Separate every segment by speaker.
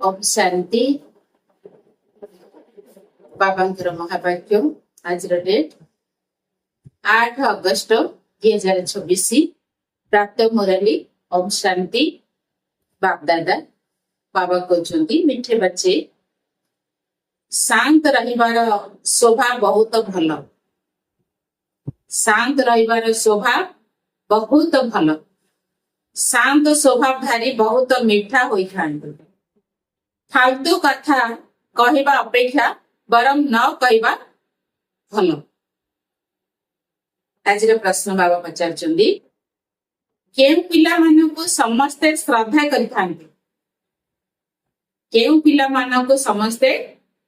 Speaker 1: ओम शांति। बाबांकर महावाक्य आज डेट 8 अगस्त 2026 प्राप्त मुरली ओम शांति। बाप दादा बाबा कहते मिठे बच्चे शांत रहिबार स्वभाव बहुत भल। शांत रहिबार स्वभाव बहुत भल। शांत स्वभावधारी बहुत मीठा होई थांते। फालतू कथा कहवा अपेक्षा बरम न कहवा भल। आज प्रश्न बाबा पचारचंदी केउ पिला मानकु समस्ते श्रद्धा करिथांते। केउ पिला मानकु समस्ते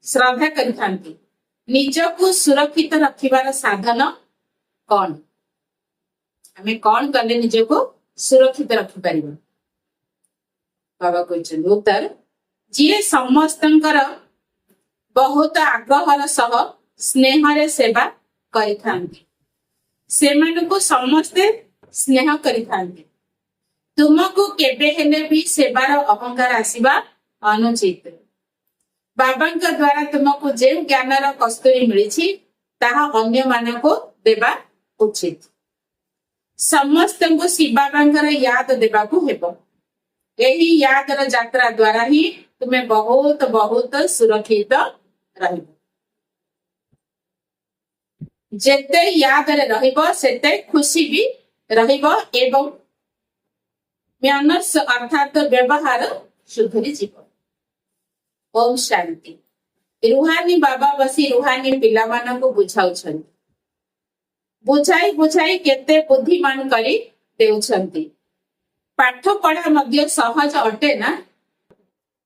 Speaker 1: श्रद्धा करिथांते। निजकु सुरक्षित रखिबार साधन कौन? आमे कौन कले निजकु सुरक्षित रखि परिबो? बाबा कहछन उत्तर जी समस्तंकर बहुत आग्रहर सह स्नेहरे सेवा करिथांते। सेमानकु समस्ते स्नेह करिथांते। तुमको केबे हेले भी सेवार अहंकार आसीबा अनुचित। बाबांक द्वारा तुमको जे ज्ञानर कस्तूरी मिलिछि ताहा अन्य मानको देबा उचित। समस्तंको शिव बाबांकर याद देबाकू हेबो। एही यादर यात्रा द्वारा ही तुम्हें बहुत बहुत सुरक्षित रहिबो। जेते याद रहिबो सेते खुशी भी रहिबो एवं मैनर्स अर्थात व्यवहार सुधरी जीवो। ओम शांति। रुहानी बाबा बसी रुहानी पिला मानकु बुझाउछन। बुझाई बुझाई केते बुद्धिमान करी देउछंती। पाठ पढ़ा मध्य सहज अटे ना?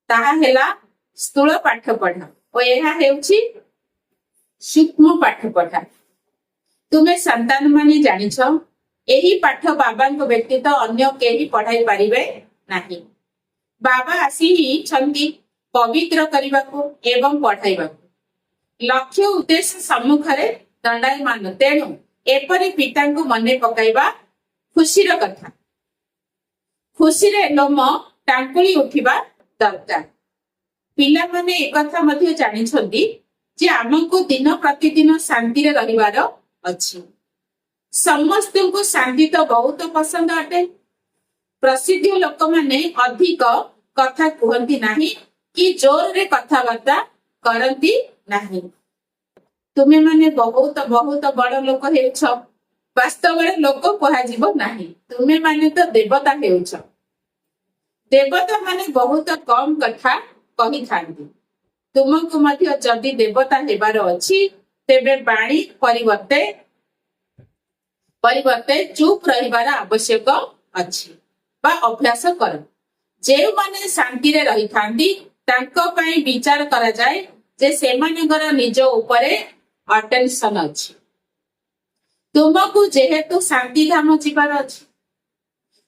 Speaker 1: ताहा हेला स्थूल पाठ पढ़ा ओ एहा हेउछि सूक्ष्म पाठ पढ़ा। तुमे संतान माने जानिछ एही पाठ बाबांक व्यतीत अन्य केही पढ़ाई पारिबे नाही। बाबा आसी ही छंती पवित्र करिबाकू एवं पढ़ाइबाकू। लक्ष्य उद्देश्य सम्मुखरे दंडायमान। तेणु एपरि पितांकु मने पकाइबा खुशीर कथा। खुशीरे लोम टांकुली उठिबा दरकार। पिला माने एक कथा मध्य जानिछंती जे आमको दिन प्रतिदिन शांति रे रहिबार अछि। समस्तंको शांति तो बहुत पसंद अटे। प्रसिद्ध लोक माने अधिक कथा कहंती नाही कि जोर रे कथाबार्ता करंती नाही। तुमे माने बहुत बहुत बड़ लोक हेउछ। वास्तव में लोक कहाजिबो नाही। तुमे माने तो देवता हेउछ। देवता माने बहुत कम कथा कहि थांती। तुमको मध्य जदि देवता हेबार अछि तेबे बाणी परिवर्ते चुप रहिबार आवश्यक अछि बा अभ्यास कर। जे माने शांति रे रहि थांती तांको पई विचार करा जाय जे सेमानकर निज उपरे अटेंशन अछि। तुमको जेहेतु शांति धाम जीवार अछि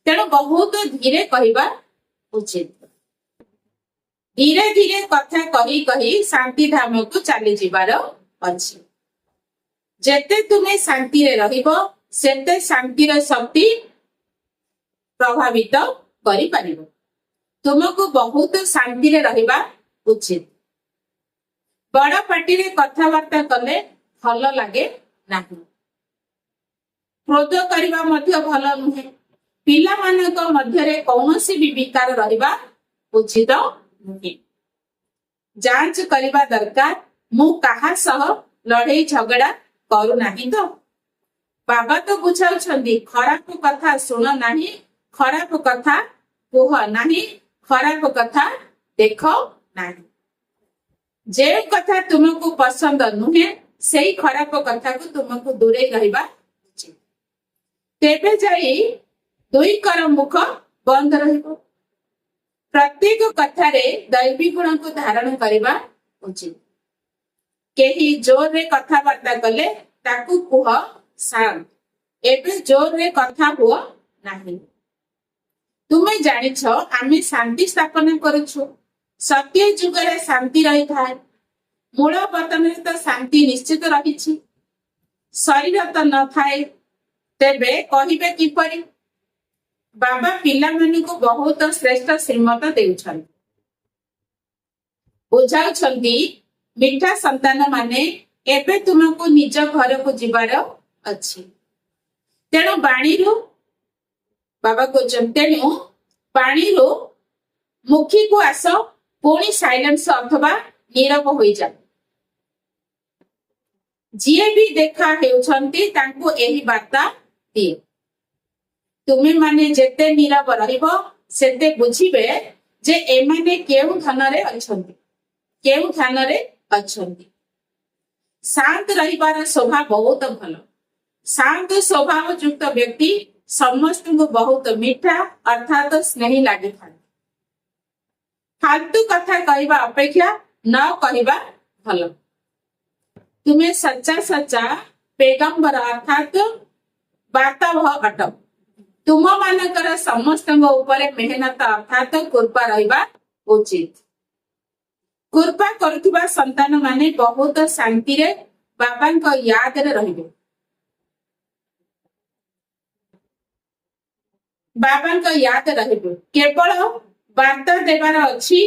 Speaker 1: तेणु बहुत धीरे कहवा उचित। धीरे धीरे कथा कही कही शांति धाम को चली जीवार अछि। जेते तुमे शांति रे रहिबो सेते शांतिर शक्ति प्रभावित करि परिबो। तुमको बहुत शांति रे रहिबा उचित। बड़ पार्टी रे कथाबार्ता कले भल लागे नाही। क्रोध करिबा मध्य भल नुहे। पिला मानक मध्यरे कौनसी भी विकार रहिबा उचित नुहे। जांच करिबा दरकार मु काहा सह लड़ाई झगड़ा करू नाही तो। बाबा तो बुझाउछंदी खराब कथा सुन नाही, खराब कथा कुह नाही, खराब कथा देखो नाही। जे कथा तुमको पसंद नुहे सेही खराब कथा को तुमको दूरे रहिबा उचित। तेबे जाई दुई कर मुख बंद रहिबो। प्रत्येक कथा रे दैवी गुण को धारण करिबा उचित। केही जोर रे कथाबार्ता कले ताकू कुह शांत। एबे जोर रे कथा हुआ नाही। तुमे जानिछ आमे शांति स्थापना करूछु। सत्य जुगरे शांति रही थाए। मूल पतन तो शांति निश्चित रही। शरीर तो न थाए तेबे कहिबे किपरि? बाबा पिला मानकु बहुत श्रेष्ठ श्रीमत देउछन। ବୁଝାଉଛନ୍ତି ମିଠା ସନ୍ତାନ ମାନେ ଏବେ ତୁମକୁ ନିଜ ଘରକୁ ଯିବାର ଅଛି। ତେଣୁ ବାଣୀରୁ ବାବା କହୁଛନ୍ତି ତେଣୁ ବାଣୀରୁ ମୁଖୀକୁ ଆସ, ପୁଣି ସାଇଲେନ୍ସ ଅଥବା ନୀରବ ହୋଇଯାଅ। ଯିଏ ବି ଦେଖା ହେଉଛନ୍ତି ତାଙ୍କୁ ଏହି ବାର୍ତ୍ତା ଦିଏ। ତୁମେ ମାନେ ଯେତେ ନୀରବ ରହିବ ସେତେ ବୁଝିବେ ଯେ ଏମାନେ କେଉଁ ଧ୍ୟାନରେ ଅଛନ୍ତି, କେଉଁ ଧ୍ୟାନରେ ଅଛନ୍ତି। ଶାନ୍ତ ରହିବାର ସ୍ୱଭାବ ବହୁତ ଭଲ। ଶାନ୍ତ ସ୍ୱଭାବ ଯୁକ୍ତ ବ୍ୟକ୍ତି ସମସ୍ତଙ୍କୁ ବହୁତ ମିଠା ଅର୍ଥାତ ସ୍ନେହୀ ଲାଗିଥାଏ। ଫାଲତୁ କଥା କହିବା ଅପେକ୍ଷା ନ କହିବା ଭଲ। ତୁମେ ସଚ୍ଚା ସଚ୍ଚା ପେଗମ୍ବର ଅର୍ଥାତ ବାର୍ତ୍ତାବହ ଅଟ। ତୁମ ମାନଙ୍କର ସମସ୍ତଙ୍କ ଉପରେ ମେହନତ ଅର୍ଥାତ କୃପା ରହିବା ଉଚିତ। କୃପା କରୁଥିବା ସନ୍ତାନ ମାନେ ବହୁତ ଶାନ୍ତିରେ ବାବାଙ୍କ ୟାଦରେ ରହିବେ। ବାବାଙ୍କ ୟାଦ ରହିବେ। କେବଳ ବାର୍ତ୍ତା ଦେବାର ଅଛି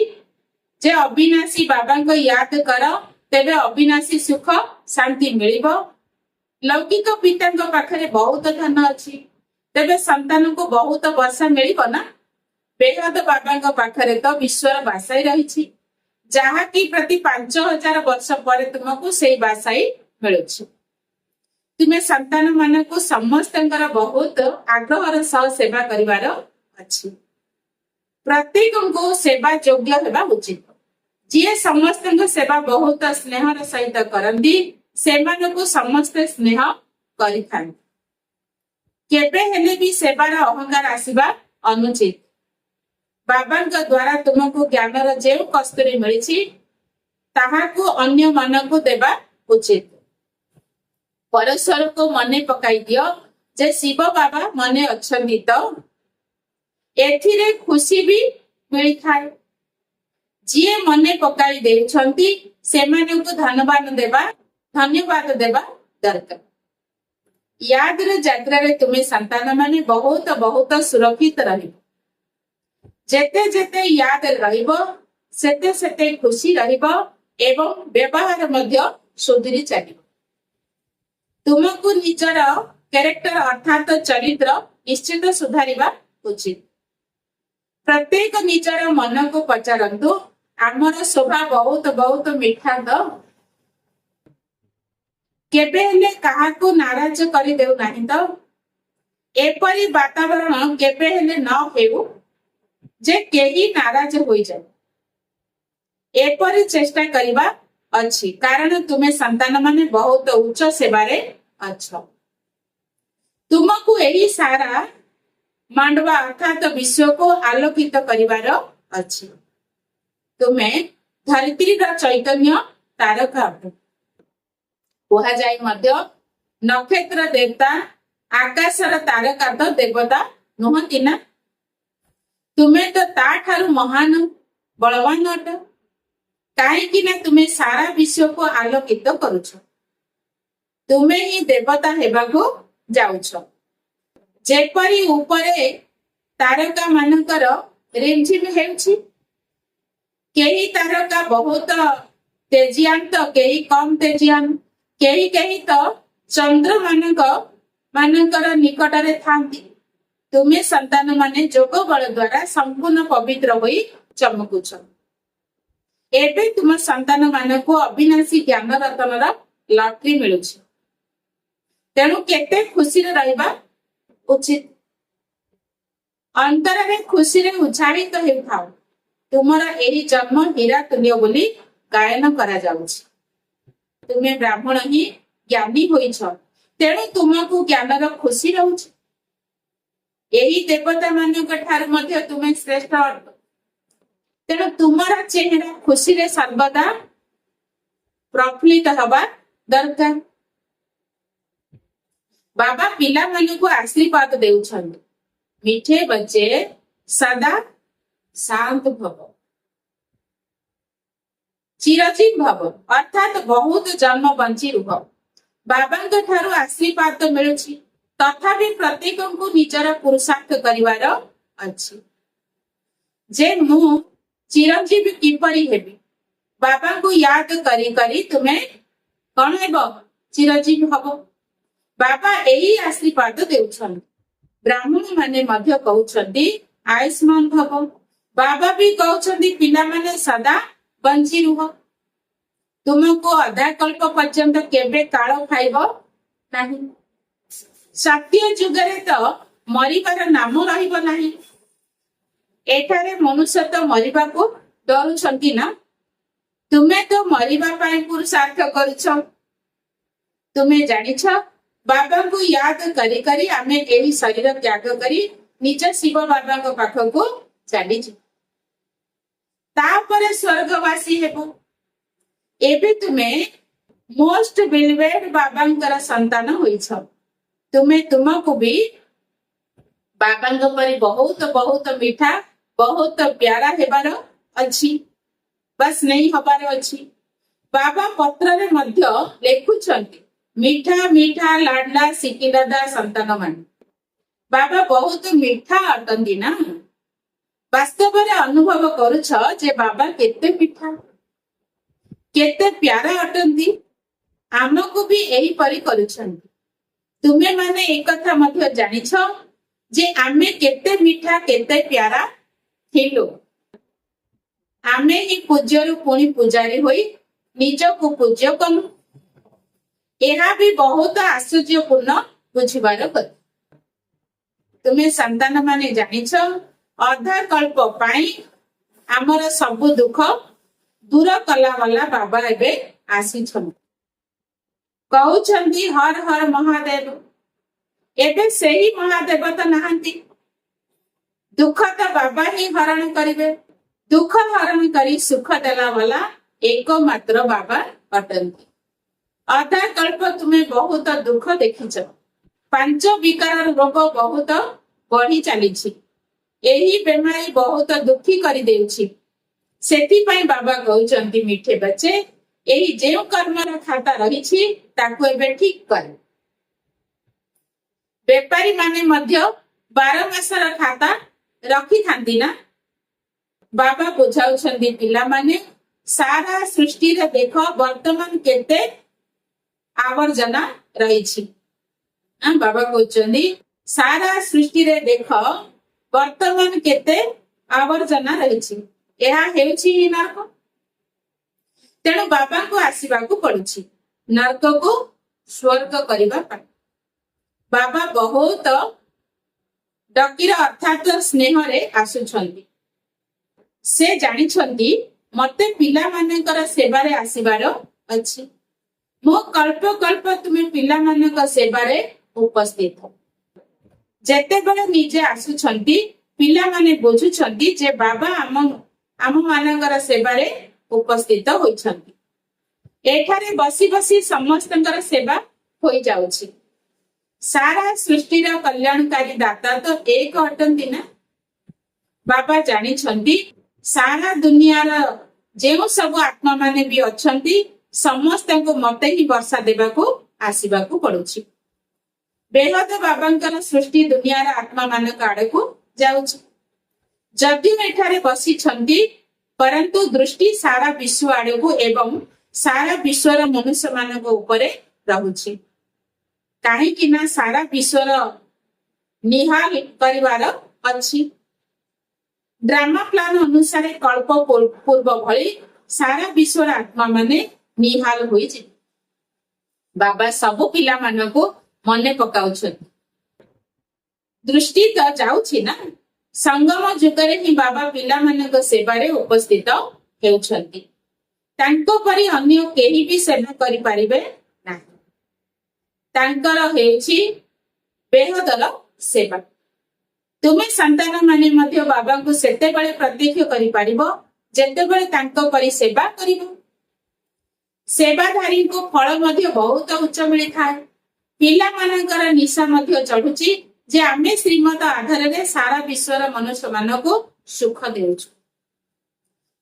Speaker 1: ଯେ ଅବିନାଶୀ ବାବାଙ୍କ ୟାଦ କର, ତେବେ ଅବିନାଶୀ ସୁଖ ଶାନ୍ତି ମିଳିବ। ଲୌକିକ ପିତାଙ୍କ ପାଖରେ ବହୁତ ଧନ ଅଛି, ତେବେ ସନ୍ତାନଙ୍କୁ ବହୁତ ବର୍ଷା ମିଳିବ ନା। ବେହଦ ବାବାଙ୍କ ପାଖରେ ତ ବିଶ୍ୱର ବାସାଇ ରହିଛି, ଯାହାକି ପ୍ରତି 5000 ବର୍ଷ ପରେ ତୁମକୁ ସେଇ ବାସାଇ ମିଳୁଛି। ତୁମେ ସନ୍ତାନ ମାନଙ୍କୁ ସମସ୍ତଙ୍କର ବହୁତ ଆଗ୍ରହର ସହ ସେବା କରିବାର ଅଛି। ପ୍ରତ୍ୟେକଙ୍କୁ ସେବା ଯୋଗ୍ୟ ହେବା ଉଚିତ। ଯିଏ ସମସ୍ତଙ୍କ ସେବା ବହୁତ ସ୍ନେହର ସହିତ କରନ୍ତି ସେମାନଙ୍କୁ ସମସ୍ତେ ସ୍ନେହ କରିଥାନ୍ତି। କେବେ ହେଲେ ବି ସେବାର ଅହଙ୍କାର ଆସିବା ଅନୁଚିତ। ବାବାଙ୍କ ଦ୍ୱାରା ତୁମକୁ ଜ୍ଞାନର ଯେଉଁ କସ୍ତୁରୀ ମିଳିଛି ତାହାକୁ ଅନ୍ୟ ମାନଙ୍କୁ ଦେବା ଉଚିତ। ପରସ୍ପରକୁ ମନେ ପକାଇ ଦିଅ ଯେ ଶିବ ବାବା ମନେ ଅଛନ୍ତି ତ। ଏଥିରେ ଖୁସି ବି ମିଳିଥାଏ। ଯିଏ ମନେ ପକାଇ ଦେଉଛନ୍ତି ସେମାନଙ୍କୁ ଧନ୍ୟବାଦ ଦେବା ଦରକାର। ୟାଦର ଯାତ୍ରାରେ ତୁମେ ସନ୍ତାନ ମାନେ ବହୁତ ବହୁତ ସୁରକ୍ଷିତ ରହିବ। ଯେତେ ଯେତେ ୟାଦରେ ରହିବ ସେତେ ସେତେ ଖୁସି ରହିବ ଏବଂ ବ୍ୟବହାର ମଧ୍ୟ ସୁଧୁରି ଚାଲିବ। ତୁମକୁ ନିଜର କ୍ୟାରେକ୍ଟର ଅର୍ଥାତ ଚରିତ୍ର ନିଶ୍ଚିତ ସୁଧାରିବା ଉଚିତ। ପ୍ରତ୍ୟେକ ନିଜର ମନକୁ ପଚାରନ୍ତୁ, ଆମର ସ୍ୱଭାବ ବହୁତ ବହୁତ ମିଠା ତ? କେବେ ହେଲେ କାହାକୁ ନାରାଜ କରିଦେଉ ନାହିଁ ତ? ଏପରି ବାତାବରଣ କେବେ ହେଲେ ନ ହେଉ ଯେ କେହି ନାରାଜ ହୋଇଯାଏ। ଏପରି ଚେଷ୍ଟା କରିବା ଅଛି, କାରଣ ତୁମେ ସନ୍ତାନ ମାନେ ବହୁତ ଉଚ୍ଚ ସେବାରେ ଅଛ। ତୁମକୁ ଏହି ସାରା ମାଣ୍ଡବା ଅର୍ଥାତ ବିଶ୍ୱକୁ ଆଲୋକିତ କରିବାର ଅଛି। ତୁମେ ଧରିତ୍ରୀର ଚୈତନ୍ୟ ତାରକା ଅଟ। କୁହାଯାଏ ମଧ୍ୟ ନକ୍ଷତ୍ର ଦେବତା ଆକାଶର ତାରକା ତ ଦେବତା ନୁହନ୍ତି ନା। ତୁମେ ତ ତାଠାରୁ ମହାନ ବଳବାନ ଅଟ, କାହିଁକି ନା ତୁମେ ସାରା ବିଶ୍ୱକୁ ଆଲୋକିତ କରୁଛ। ତୁମେ ହିଁ ଦେବତା ହେବାକୁ ଯାଉଛ। ଯେପରି ଉପରେ ତାରକା ମାନଙ୍କର ରିମଝିମ ହେଉଛି, କେହି ତାରକା ବହୁତ ତେଜିଆନ ତ କେହି କମ ତେଜିଆନ, କେହି କେହି ତ ଚନ୍ଦ୍ର ମାନଙ୍କର ନିକଟରେ ଥାନ୍ତି। ତୁମେ ସନ୍ତାନ ମାନେ ଯୋଗ ବଳ ଦ୍ୱାରା ସମ୍ପୂର୍ଣ୍ଣ ପବିତ୍ର ହୋଇ ଚମକୁଛ। ଏବେ ତୁମ ସନ୍ତାନ ମାନଙ୍କୁ ଅବିନାଶୀ ଜ୍ଞାନ ରତ୍ନର ଲଟରି ମିଳୁଛି। ତେଣୁ କେତେ ଖୁସିରେ ରହିବା ଉଚିତ। ଅନ୍ତରରେ ଖୁସିରେ ଉତ୍ସାହିତ ହେଉଥାଉ। ତୁମର ଏହି ଜନ୍ମ ହୀରା ତୁଲ୍ୟ ବୋଲି ଗାୟନ କରାଯାଉଛି। ତୁମେ ବ୍ରାହ୍ମଣ ହିଁ ଜ୍ଞାନୀ ହୋଇଛ, ତେଣୁ ତୁମକୁ ଜ୍ଞାନର ଖୁସି ରହୁଛି। ଏହି ଦେବତା ମାନଙ୍କ ଠାରୁ ମଧ୍ୟ ତୁମେ ଶ୍ରେଷ୍ଠ ଅଟ। ତେଣୁ ତୁମର ଚେହେରା ଖୁସିରେ ସର୍ବଦା ପ୍ରଫୁଲ୍ଲିତ ହେବା ଦରକାର। ବାବା ପିଲାମାନଙ୍କୁ ଆଶୀର୍ବାଦ ଦେଉଛନ୍ତି, ମିଠେ ବଚ୍ଚେ ସଦା ଶାନ୍ତ ଭବ, ଚିରଜୀବ ଭବ ଅର୍ଥାତ ବହୁତ ଜନ୍ମ ବଞ୍ଚି ରୁହ। ବାବାଙ୍କ ଠାରୁ ଆଶୀର୍ବାଦ ମିଳୁଛି, ତଥାପି ପ୍ରତ୍ୟେକଙ୍କୁ ନିଜର ପୁରୁଷାର୍ଥ କରିବାର ଅଛି ଯେ ମୁଁ ଚିରଜୀବୀ କିପରି ହେବି। बाबा को याद करी करी तुम्हें कौन हेब चिरजीवी हब बाबा यही आशीर्वाद देउछन ब्राह्मण माने मध्य कहउछंती आयुष्मान भव बाबा भी कहउछंती पिला माने सदा बंची रुह तुमको अधा कल्प पर्यंत केबे काल खाइब नाही सत्य जुगरे तो मरिबार नाम रहिब नाही एठारे मनुष्य तो मरिबा को डरुछंती ना तुम्हें तो मरिबा पाई पुरुषार्थ करुछ तुम्हें जानिछ बाबा को याद करी करी आमे एही शरीर त्याग करी निज शिव बाबा को पाख को चली तापरे स्वर्गवासी हेबो एबे तुम्हें मोस्ट बिलवेड बाबांकर संतान होइछ तुम्हें तुमको भी बाबांक परी बहुत बहुत मीठा बहुत प्यारा हेबार अछि बस नहीं हबार अछि बाबा पत्र रे मध्य लेखुछंती मीठा मीठा लाडला सिकिदादा संतान मान बाबा बहुत मीठा अटंदी ना वास्तव रे अनुभव करूछ जे बाबा केते मीठा केते प्यारा अटंदी आमको भी एही परी करूछंती तुमे माने एक कथा मध्य जानिछ जे आमे केते मीठा केते प्यारा थिलु आमे ही पूज्यरु पुणी पूजारी होई निज को पूज्य कनु एहा भी बहुत आश्चर्यपूर्ण बुझिबार कथा तुमे संतान माने जानिछ अधा कल्प पाई आमर सब दुख दूर कला वाला बाबा एबे आसीछन कहउछंती हर हर महादेव एबे सेही महादेव तो नहांती दुख तो बाबा ही हरण करिवे दुख हरण करी सुख देला वाला एकमात्र बाबा अटंती अधा कल्प तुम्हें बहुत दुख देखिछ पांच विकार रोग बहुत बढ़ी चली एही बेमारी बहुत दुखी कर देउछि सेति पई बाबा कहउचंती मीठे बच्चे एही जेउ कर्मर खाता रहिछि ताको एबे ठीक कर व्यापारी माने मध्य 12 मासर खाता रखी थांती ना बाबा बुझाउछंती पिला माने सारा सृष्टि रे देखो वर्तमान केते आवर्जना रहिछि बाबा कहउचंती सारा सृष्टि रे देखो वर्तमान केते आवर्जना रहिछि एहा हेउछि नरक तेणु बाबा को आसीबा को पड़ुछि नरक को स्वर्ग करिबा पई बाबा बहुत डकीर अर्थात स्नेह रे आसुछंती से जानिछंती मते पिला मानकर सेवा रे आसीबार अछि मो कल्प कल्प तुमे पिला मानक सेवा रे उपस्थित जेते बेले निजे आसुछंती पिला माने बुझुछंती जे बाबा आम मानकर सेवा रे उपस्थित होइछंती एठारे बसी बसी समस्तंकर सेवा होई जाउछि सारा सृष्टि रा कल्याणकारी दाता तो एक अटंती ना बाबा जानी छंती सारा दुनिया रा जेउ सब आत्मा माने भी अछंती समस्त को मते ही वर्षा देबा को आसीबा को पड़ुछि बेहद बाबांकर सृष्टि दुनिया रा आत्मा मान काडे को जाउछि जदि एठारे बसी छंती परंतु दृष्टि सारा विश्व आडे को एवं सारा विश्व रा मनुष्य मान को ऊपरे रहुछि काहे कि ना सारा विश्व रा निहाल परिवार अछि ड्रामा प्लान अनुसार कल्प पूर्व भली सारा विश्व रा आत्मा माने निहाल होई जे बाबा सब पिला मान को मने पकाउछन दृष्टि तो जाउछि ना संगम जुगरे ही बाबा पिला मान को सेवा रे उपस्थित हेउछंती तांको परि अन्य केही भी सेवा करि परिबे नाही तांकर हेउछि बेहदर सेवा तुमे संतान माने मध्य बाबा को सेते बेले प्रत्यक्ष करि परिबो जेते बेले तांको परि सेवा करिबो सेवाधारी को फल मध्य बहुत उच्च मिली थाए पिला मानकर निशा मध्य चढ़ुछि जे आमे श्रीमत आधार रे सारा विश्वर मनुष्य मान को सुख देउछु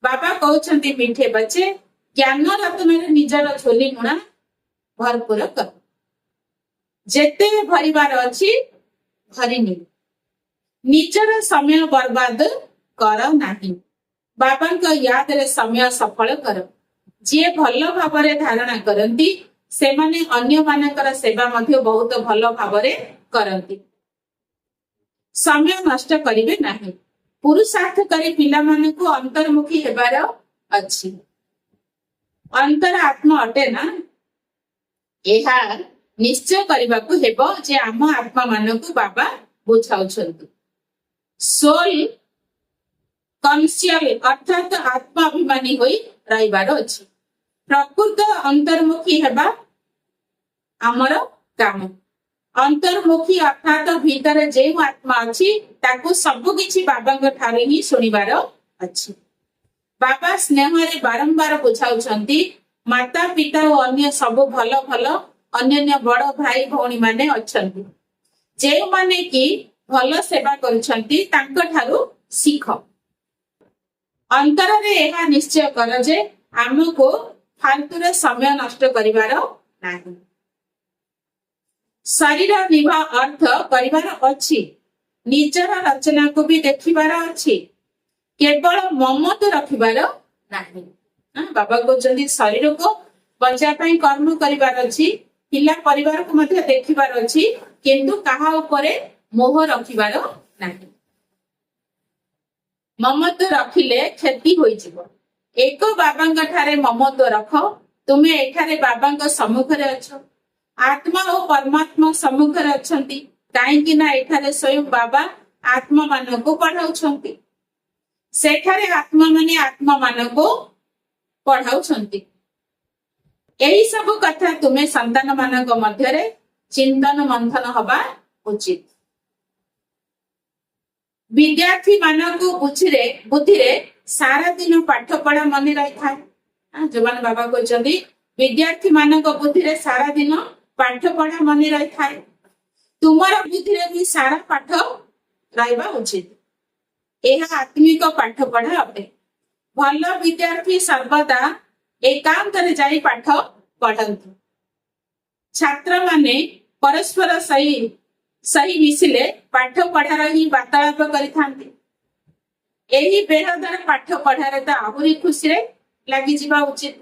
Speaker 1: बाबा कहउछंती मीठे बच्चे ज्ञान रत्न रे निजर झोली मुणा भरपूर कर जेते भरिबार अछि भरिनी निजर समय बर्बाद कर नाही बाबा को याद रे समय सफल कर ଯିଏ ଭଲ ଭାବରେ ଧାରଣା କରନ୍ତି ସେମାନେ ଅନ୍ୟମାନଙ୍କର ସେବା ମଧ୍ୟ ବହୁତ ଭଲ ଭାବରେ କରନ୍ତି। ସମୟ ନଷ୍ଟ କରିବେ ନାହିଁ। ପୁରୁଷାର୍ଥ କରି ପିଲାମାନଙ୍କୁ ଅନ୍ତର୍ମୁଖୀ ହେବାର ଅଛି। ଅନ୍ତର ଆତ୍ମା ଅଟେ ନା, ଏହା ନିଶ୍ଚୟ କରିବାକୁ ହେବ ଯେ ଆମ ଆତ୍ମା ମାନଙ୍କୁ ବାବା ବୁଝାଉଛନ୍ତି। ସୋଲ କନସିୟଲ ଅର୍ଥାତ ଆତ୍ମାଭିମାନୀ ହୋଇ ରହିବାର ଅଛି। ପ୍ରକୃତ ଅନ୍ତର୍ମୁଖୀ ହେବା ଆମର କାମ। ଅନ୍ତର୍ମୁଖୀ ଅର୍ଥାତ ଭିତରେ ଯେଉଁ ଆତ୍ମା ଅଛି ତାକୁ ସବୁ କିଛି ବାବାଙ୍କ ଠାରୁ ହିଁ ଶୁଣିବାର ଅଛି। ବାବା ସ୍ନେହରେ ବାରମ୍ବାର ବୁଝାଉଛନ୍ତି ମାତା ପିତା ଓ ଅନ୍ୟ ସବୁ ଭଲ ଭଲ ଅନ୍ୟାନ୍ୟ ବଡ ଭାଇ ଭଉଣୀ ମାନେ ଅଛନ୍ତି ଯେଉଁମାନେ କି ଭଲ ସେବା କରୁଛନ୍ତି ତାଙ୍କ ଠାରୁ ଶିଖ। ଅନ୍ତରରେ ଏହା ନିଶ୍ଚୟ କର ଯେ ଆମକୁ ଫାଲତୁରେ ସମୟ ନଷ୍ଟ କରିବାର ନାହିଁ। ଶରୀର ନିଭା ଅର୍ଥ କରିବାର ଅଛି। ନିଜର ରଚନାକୁ ବି ଦେଖିବାର ଅଛି। କେବଳ ମମତ ରଖିବାର ନାହିଁ। ବାବା କହୁଛନ୍ତି ଶରୀରକୁ ବଞ୍ଚିବା ପାଇଁ କର୍ମ କରିବାର ଅଛି, ପିଲା ପରିବାରକୁ ମଧ୍ୟ ଦେଖିବାର ଅଛି, କିନ୍ତୁ କାହା ଉପରେ ମୋହ ରଖିବାର ନାହିଁ। ମମତ୍ୱ ରଖିଲେ କ୍ଷତି ହୋଇଯିବ। ଏକ ବାବାଙ୍କ ଠାରେ ମମତ୍ୱ ରଖ। ତୁମେ ଏଠାରେ ବାବାଙ୍କ ସମ୍ମୁଖରେ ଅଛ, ଆତ୍ମା ଓ ପରମାତ୍ମା ସମ୍ମୁଖରେ ଅଛନ୍ତି। କାହିଁକି ନା ଏଠାରେ ସ୍ୱୟଂ ବାବା ଆତ୍ମା ମାନଙ୍କୁ ପଢାଉଛନ୍ତି, ସେଠାରେ ଆତ୍ମା ମାନେ ଆତ୍ମା ମାନଙ୍କୁ ପଢାଉଛନ୍ତି। ଏହି ସବୁ କଥା ତୁମେ ସନ୍ତାନ ମାନଙ୍କ ମଧ୍ୟରେ ଚିନ୍ତନ ମନ୍ଥନ ହବା ଉଚିତ। ବିଦ୍ୟାର୍ଥୀ ମାନଙ୍କୁ ବୁଦ୍ଧିରେ ସାରା ଦିନ ପାଠ ପଢା ମନେ ରହିଥାଏ। ଯୋଉମାନେ ବାବା କହିଛନ୍ତି ବିଦ୍ୟାର୍ଥୀ ମାନଙ୍କ ବୁଦ୍ଧିରେ ସାରା ଦିନ ପାଠ ପଢା ମନେ ରହିଥାଏ। ତୁମର ବୁଦ୍ଧିରେ ବି ସାରା ପାଠ ରହିବା ଉଚିତ। ଏହା ଆତ୍ମିକ ପାଠ ପଢା ଅଟେ। ଭଲ ବିଦ୍ୟାର୍ଥୀ ସର୍ବଦା ଏକାନ୍ତରେ ଯାଇ ପାଠ ପଢନ୍ତି। ଛାତ୍ର ମାନେ ପରସ୍ପର ସହି ମିଶିଲେ ପାଠ ପଢାର ହିଁ ବାର୍ତ୍ତାଳାପ କରିଥାନ୍ତି। ଏହି ବେହଦର ପାଠ ପଢାରେ ତ ଆହୁରି ଖୁସିରେ ଲାଗିଯିବା ଉଚିତ।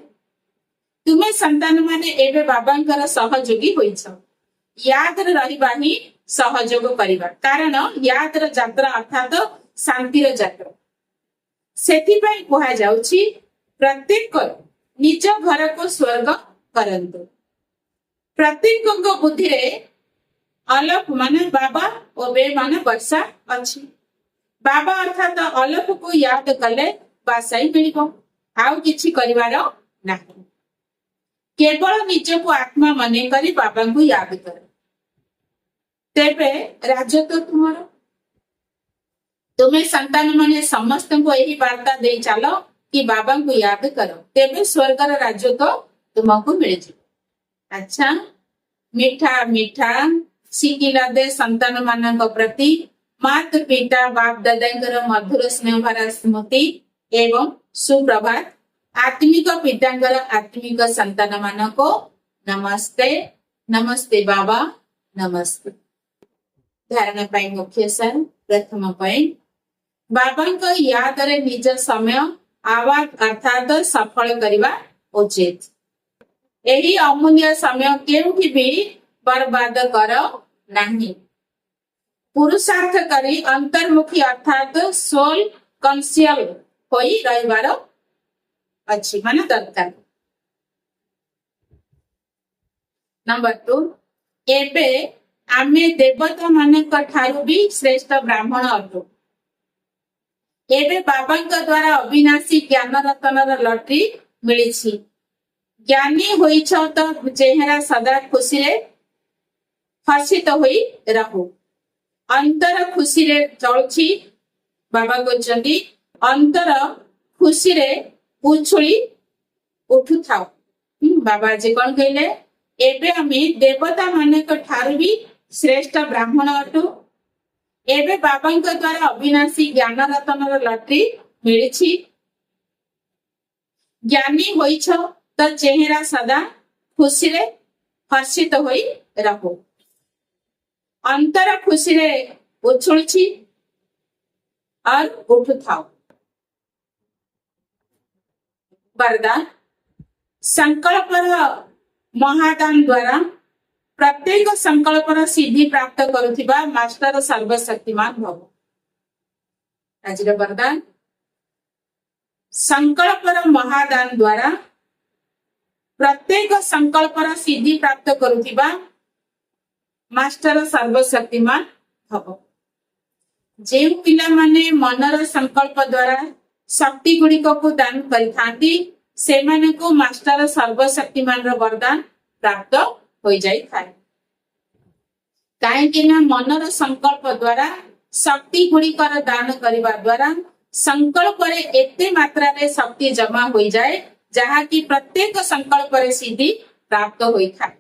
Speaker 1: ତୁମେ ସନ୍ତାନ ମାନେ ଏବେ ବାବାଙ୍କର ସହଯୋଗୀ ହୋଇଛ। ୟାଦରେ ରହିବା ହିଁ ସହଯୋଗ କରିବା, କାରଣ ୟାଦର ଯାତ୍ରା ଅର୍ଥାତ ଶାନ୍ତିର ଯାତ୍ରା। ସେଥିପାଇଁ କୁହାଯାଉଛି ପ୍ରତ୍ୟେକ ନିଜ ଘରକୁ ସ୍ୱର୍ଗ କରନ୍ତୁ। ପ୍ରତ୍ୟେକଙ୍କ ବୁଦ୍ଧିରେ ଅଲପ ମାନେ ବାବା ଓ ବେ ମାନେ ବର୍ଷା ଅଛି। ବାବା ଅର୍ଥାତ ଅଲପକୁ ୟାଦ କଲେ ବାସାଇ ମିଳିବ, ଆଉ କିଛି କରିବାର ନାହିଁ। କେବଳ ନିଜକୁ ଆତ୍ମା ମନେ କରି ବାବାଙ୍କୁ ୟାଦ କର, ତେବେ ରାଜତ୍ୱ ତୁମର। ତୁମେ ସନ୍ତାନ ମାନେ ସମସ୍ତଙ୍କୁ ଏହି ବାର୍ତ୍ତା ଦେଇ ଚାଲ କି ବାବାଙ୍କୁ ୟାଦ କର, ତେବେ ସ୍ୱର୍ଗର ରାଜତ୍ୱ ତୁମକୁ ମିଳିଯିବ। ଆଚ୍ଛା, ମିଠା ମିଠା ଶିଖିଲା ଦେ ସନ୍ତାନ ମାନଙ୍କ ପ୍ରତି ମାତା ପିତା ବାପ ଦାଦାଙ୍କର ମଧୁର ସ୍ନେହ ଭରା ସ୍ମୃତି ଏବଂ ସୁପ୍ରଭାତ। ଆତ୍ମିକ ପିତାଙ୍କର ଆତ୍ମିକ ସନ୍ତାନ ମାନଙ୍କୁ ନମସ୍ତେ। ନମସ୍ତେ ବାବା, ନମସ୍ତେ। ଧାରଣା ପାଇଁ ମୁଖ୍ୟ ସାର। ପ୍ରଥମ ପଏଣ୍ଟ, ବାବାଙ୍କ ୟାଦରେ ନିଜ ସମୟ ଆବାଦ ଅର୍ଥାତ ସଫଳ କରିବା ଉଚିତ। ଏହି ଅମୂଲ୍ୟ ସମୟ କେଉଁଠି ବି ବର୍ବାଦ କର ନାହିଁ। ପୁରୁଷାର୍ଥ କରି ଅନ୍ତର୍ମୁଖୀ ଅର୍ଥାତ ସୋଲ କନସିୟଲ ହୋଇ ରହିବାର ଅଛି, ମାନେ ଦରକାର। ନମ୍ବର 2, ଏବେ ଆମେ ଦେବତା ମାନଙ୍କ ଠାରୁ ବି ଶ୍ରେଷ୍ଠ ବ୍ରାହ୍ମଣ ଅଟୁ। ଏବେ ବାବାଙ୍କ ଦ୍ୱାରା ଅବିନାଶୀ ଜ୍ଞାନ ରତନର ଲଟରି ମିଳିଛି। ଜ୍ଞାନୀ ହୋଇଛ ତ ଚେହେରା ସଦା ଖୁସିରେ ହର୍ଷିତ ହୋଇ ରହୁ। ଅନ୍ତର ଖୁସିରେ ଚଳୁଛି। ବାବା କହିଛନ୍ତି ଅନ୍ତର ଖୁସିରେ ଉଛୁଳି ଉଠୁଥାଉ। ବାବା ଆଜି କଣ କହିଲେ? ଏବେ ଆମେ ଦେବତା ମାନଙ୍କ ଠାରୁ ବି ଶ୍ରେଷ୍ଠ ବ୍ରାହ୍ମଣ ଅଟୁ। ଏବେ ବାବାଙ୍କ ଦ୍ୱାରା ଅବିନାଶୀ ଜ୍ଞାନ ରତନର ଲଟରି ମିଳିଛି। ଜ୍ଞାନୀ ହୋଇଛ ତ ଚେହେରା ସଦା ଖୁସିରେ ହର୍ଷିତ ହୋଇ ରହୁ। ଅନ୍ତର ଖୁସିରେ ଉଛୁଳୁଛି और उठुଥାଉ। वरदान, संकल्पर महादान द्वारा प्रत्येक संकल्पर सिद्धि प्राप्त करुथिबा मास्टर सर्वशक्तिमान भव। आज वरदान संकल्पर महादान द्वारा प्रत्येक संकल्पर सिद्धि प्राप्त करुथिबा मास्टर सर्वशक्तिमान भव। जे पिला माने मनर संकल्प द्वारा शक्ति गुड़िक को दान करिथांती सेमाने को मास्टर सर्वशक्तिमान रो वरदान प्राप्त हो जाई थाए। काहेकि ना मनर संकल्प द्वारा शक्ति गुड़िकर दान करिबा द्वारा संकल्प रे एते मात्रा रे शक्ति जमा हो जाए जहा कि प्रत्येक संकल्प रे सिद्धि प्राप्त होई थाए।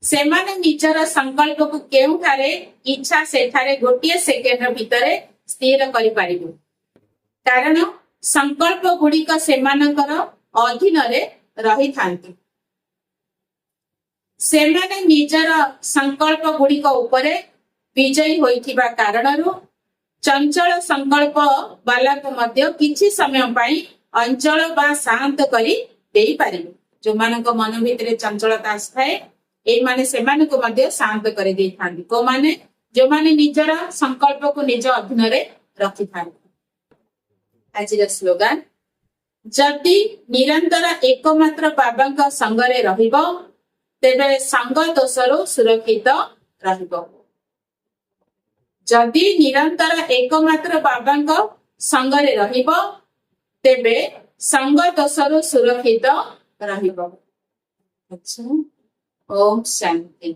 Speaker 1: सेमाने निजर संकल्प को केउठारे इच्छा सेठारे गोटिए सेकेंड भितरे स्थिर करि पारिबो। कारण संकल्प गुड़िक सेमानकर अधीन रे रही थांती। सेमाने निजर संकल्प गुड़िक उपरे विजयी होइथिबा कारणरु चंचल संकल्प वाला को मध्य किछि समय पाई अंचल बा शांत करी देई पारिबो। जो मानक मन भितरे चंचलता आस्थाए ए माने सेमाने को मध्य शांत करी देई थांती। को माने जो माने निजर संकल्प को निज अधीन रे रखि थांती। आज स्लोगान जदि निरंतर एकमात्र बाबा संगरे रहिबो तेबे संग दोषरु सुरक्षित रहिबो। जदि निरंतर एकमात्र बाबा संगरे रहिबो तेबे संग दोषरु सुरक्षित रहिबो। अच्छा ओम शांति।